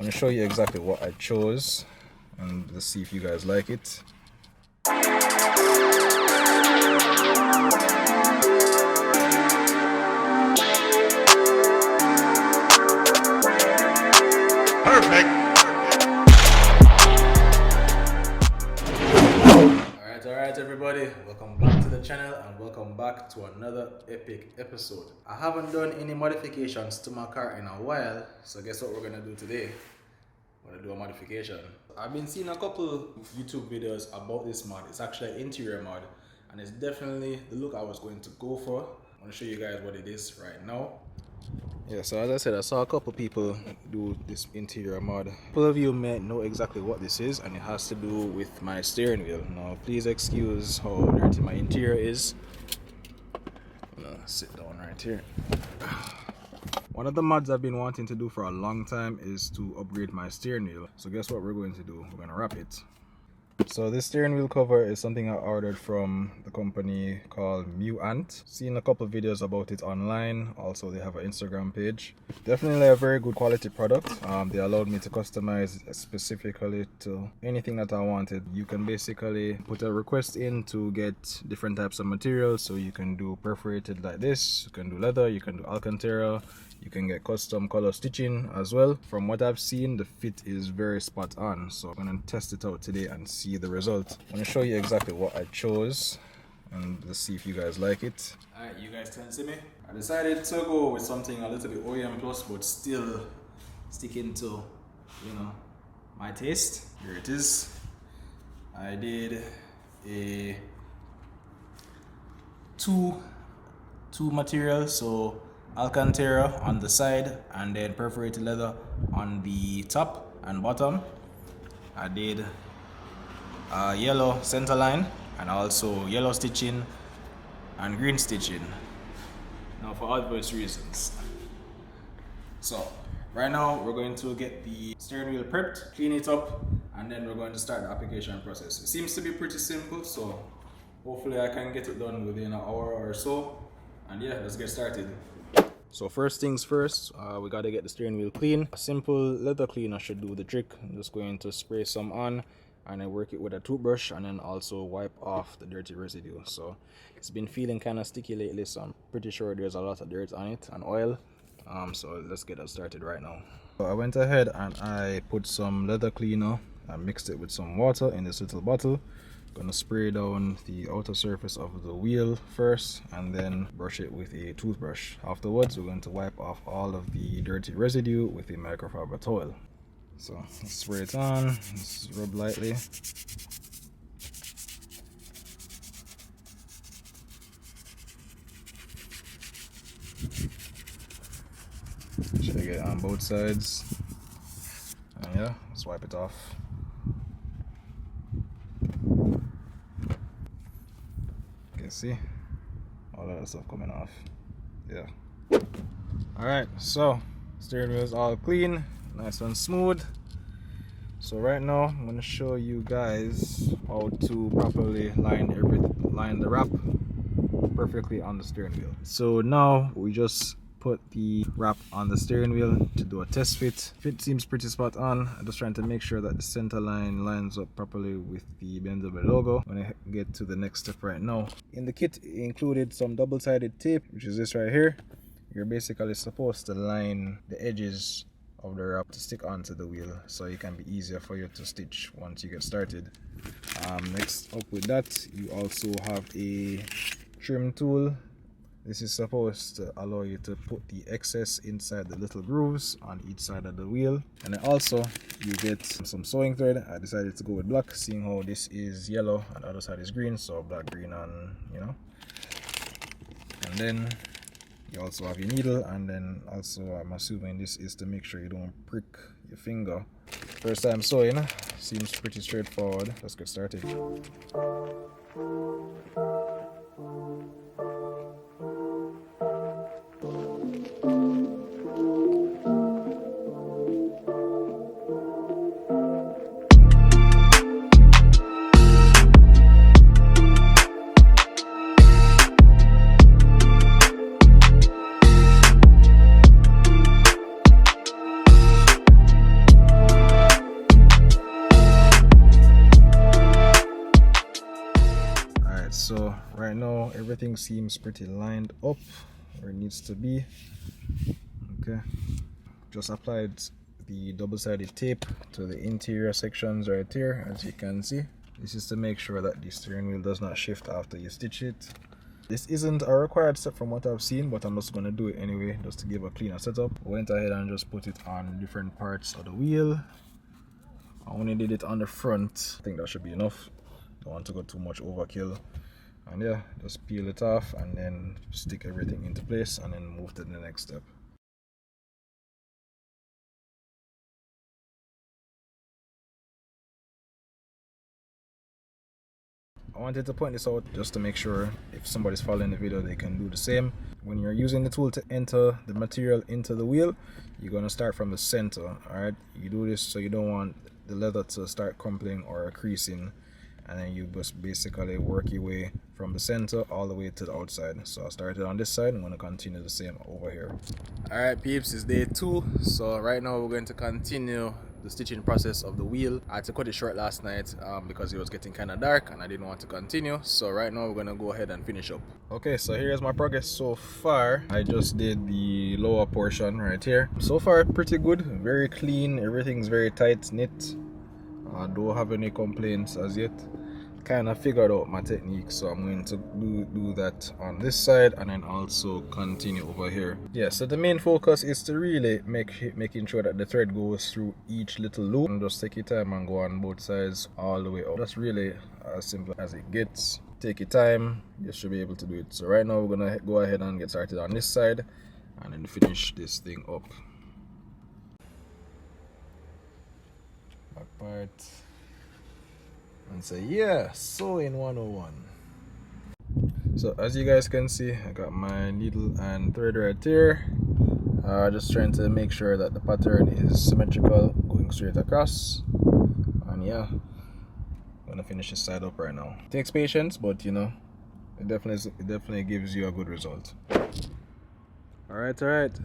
going to show you exactly what I chose and let's see if you guys like it. Perfect. Alright everybody, welcome back to the channel and welcome back to another epic episode. I haven't done any modifications to my car in a while, so guess what we're gonna do today? We're gonna do a modification. I've been seeing a couple YouTube videos about this mod. It's actually an interior mod and it's definitely the look I was going to go for. I'm gonna show you guys what it is right now. Yeah, so as I said, I saw a couple people do this interior mod. A couple of you may know exactly what this is, and it has to do with my steering wheel. Now, please excuse how dirty my interior is. I'm gonna sit down right here. One of the mods I've been wanting to do for a long time is to upgrade my steering wheel. So guess what we're going to do? We're gonna wrap it. So this steering wheel cover is something I ordered from the company called Ant. Seen a couple of videos about it online. Also, they have an Instagram page. Definitely a very good quality product. They allowed me to customize specifically to anything that I wanted. You can basically put a request in to get different types of materials. So you can do perforated like this, you can do leather, you can do Alcantara. You can get custom color stitching as well. From what I've seen, the fit is very spot on. So I'm gonna test it out today and see the result. I'm gonna show you exactly what I chose and let's see if you guys like it. Alright, you guys can see me. I decided to go with something a little bit OEM plus, but still sticking to, you know, my taste. Here it is. I did a two materials, so Alcantara on the side and then perforated leather on the top and bottom. I did yellow center line and also yellow stitching and green stitching. Now for obvious reasons. So right now we're going to get the steering wheel prepped, clean it up, and then we're going to start the application process. It seems to be pretty simple, so hopefully I can get it done within an hour or so. And yeah, let's get started. So first things first, we gotta get the steering wheel clean. A simple leather cleaner should do the trick. I'm just going to spray some on and then work it with a toothbrush and then also wipe off the dirty residue. So it's been feeling kind of sticky lately, so I'm pretty sure there's a lot of dirt on it and oil. So let's get that started right now. So I went ahead and I put some leather cleaner and mixed it with some water in this little bottle. Gonna spray down the outer surface of the wheel first and then brush it with a toothbrush. Afterwards, we're going to wipe off all of the dirty residue with a microfiber towel. So let's spray it on, let's rub lightly. Should I get it on both sides? And yeah, let's wipe it off. See all that stuff coming off. Yeah. All right, so steering wheel is all clean, nice and smooth. So right now I'm going to show you guys how to properly line the wrap perfectly on the steering wheel. So now we just put the wrap on the steering wheel to do a test fit. Fit seems pretty spot on. I'm just trying to make sure that the center line lines up properly with the BMW logo. I'm gonna get to the next step right now. In the kit, it included some double-sided tape, which is this right here. You're basically supposed to line the edges of the wrap to stick onto the wheel so it can be easier for you to stitch once you get started. Next up with that, you also have a trim tool. This is supposed to allow you to put the excess inside the little grooves on each side of the wheel. And then also you get some sewing thread. I decided to go with black, seeing how this is yellow and the other side is green, so black, green, and you know. And then you also have your needle, and then also I'm assuming this is to make sure you don't prick your finger. First time sewing, seems pretty straightforward. Let's get started. So right now everything seems pretty lined up where it needs to be. Okay, just applied the double-sided tape to the interior sections right here, as you can see. This is to make sure that the steering wheel does not shift after you stitch it. This isn't a required step from what I've seen, but I'm just going to do it anyway just to give a cleaner setup. Went ahead and just put it on different parts of the wheel. I only did it on the front. I think that should be enough. Don't want to go too much overkill. And yeah, just peel it off and then stick everything into place and then move to the next step. I wanted to point this out just to make sure if somebody's following the video they can do the same. When you're using the tool to enter the material into the wheel, you're going to start from the center. Alright, you do this so you don't want the leather to start crumpling or creasing, and then you just basically work your way from the center all the way to the outside. So I started on this side, I'm going to continue the same over here. Alright peeps, it's day 2, so right now we're going to continue the stitching process of the wheel. I had to cut it short last night because it was getting kind of dark and I didn't want to continue. So right now we're gonna go ahead and finish up. Okay, so here's my progress so far. I just did the lower portion right here. So far pretty good, very clean, everything's very tight knit. I don't have any complaints as yet. Kind of figured out my technique, so I'm going to do that on this side and then also continue over here. Yeah, so the main focus is to really making sure that the thread goes through each little loop, and just take your time and go on both sides all the way up. That's really as simple as it gets. Take your time, you should be able to do it. So right now we're gonna go ahead and get started on this side and then finish this thing up. Back part. And say yeah, sewing 101. So as you guys can see, I got my needle and thread right here. Just trying to make sure that the pattern is symmetrical going straight across. And yeah, I'm gonna finish this side up right now. It takes patience, but you know, it definitely gives you a good result. Alright,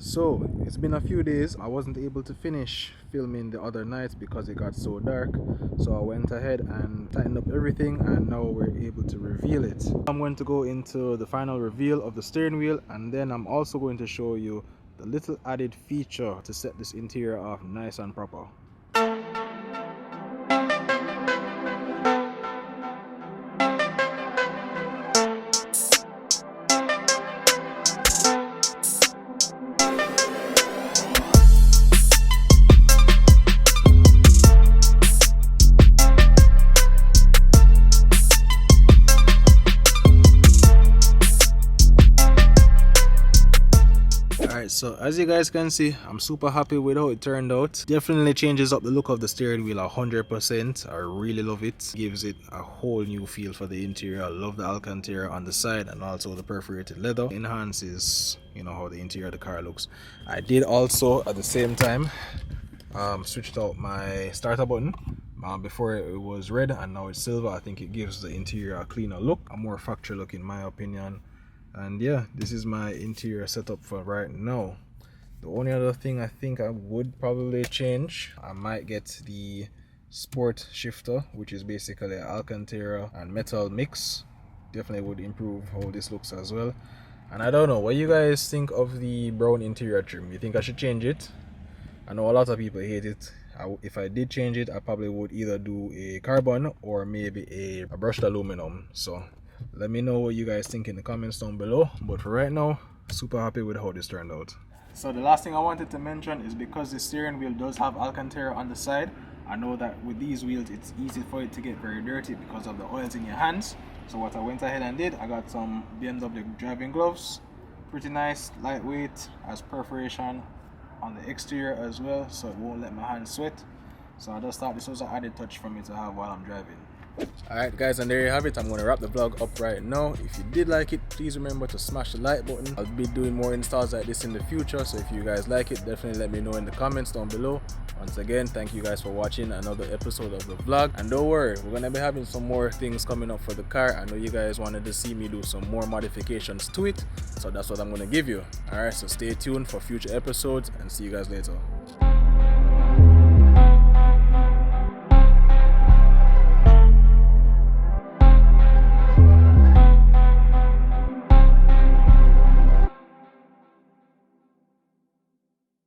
so it's been a few days. I wasn't able to finish filming the other night because it got so dark, so I went ahead and tightened up everything and now we're able to reveal it. I'm going to go into the final reveal of the steering wheel, and then I'm also going to show you the little added feature to set this interior off nice and proper. So as you guys can see, I'm super happy with how it turned out. Definitely changes up the look of the steering wheel 100%. I really love it. Gives it a whole new feel for the interior. I love the Alcantara on the side and also the perforated leather. Enhances, you know, how the interior of the car looks. I did also at the same time switched out my starter button. Before it was red and now it's silver. I think it gives the interior a cleaner look, a more factory look in my opinion. And yeah, this is my interior setup for right now. The only other thing I think I would probably change, I might get the sport shifter, which is basically Alcantara and metal mix. Definitely would improve how this looks as well. And I don't know, what you guys think of the brown interior trim? You think I should change it? I know a lot of people hate it. If I did change it, I probably would either do a carbon or maybe a brushed aluminum. So let me know what you guys think in the comments down below. But for right now, super happy with how this turned out. So the last thing I wanted to mention is because the steering wheel does have Alcantara on the side, I know that with these wheels it's easy for it to get very dirty because of the oils in your hands. So what I went ahead and did, I got some BMW driving gloves. Pretty nice, lightweight, has perforation on the exterior as well, so it won't let my hands sweat. So I just thought this was an added touch for me to have while I'm driving. Alright guys, and there you have it. I'm going to wrap the vlog up right now. If you did like it, please remember to smash the like button. I'll be doing more installs like this in the future, so if you guys like it, definitely let me know in the comments down below. Once again, thank you guys for watching another episode of the vlog, and don't worry, we're going to be having some more things coming up for the car. I know you guys wanted to see me do some more modifications to it, so that's what I'm going to give you. Alright, so stay tuned for future episodes and see you guys later.